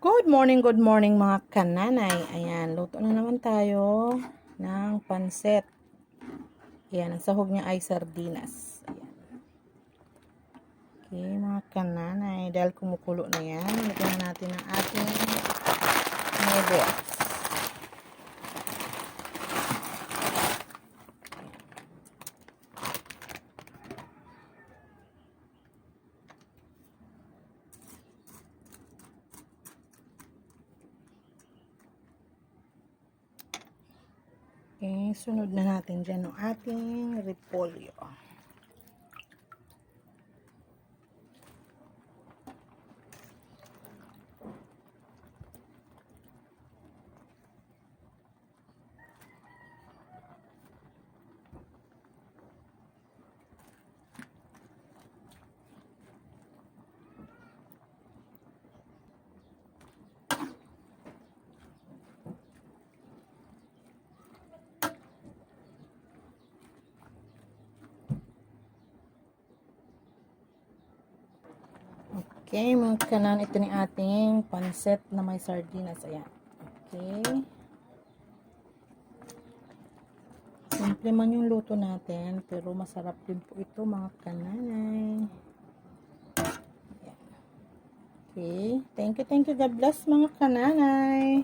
Good morning mga kananay. Ayan, luto na naman tayo ng pansit. Ayan, ang sahog niya ay sardinas. Ayan. Okay, mga kananay. Dahil kumukulo na yan, lagyan na natin ang ating noodles. Okay, sunod na natin dyan ang ating repolyo. Okay, mga kanan, ito ni ating pansit na may sardinas. Ayan. Okay. Simple man yung luto natin, pero masarap din po ito mga kananay. Okay. Thank you. God bless mga kananay.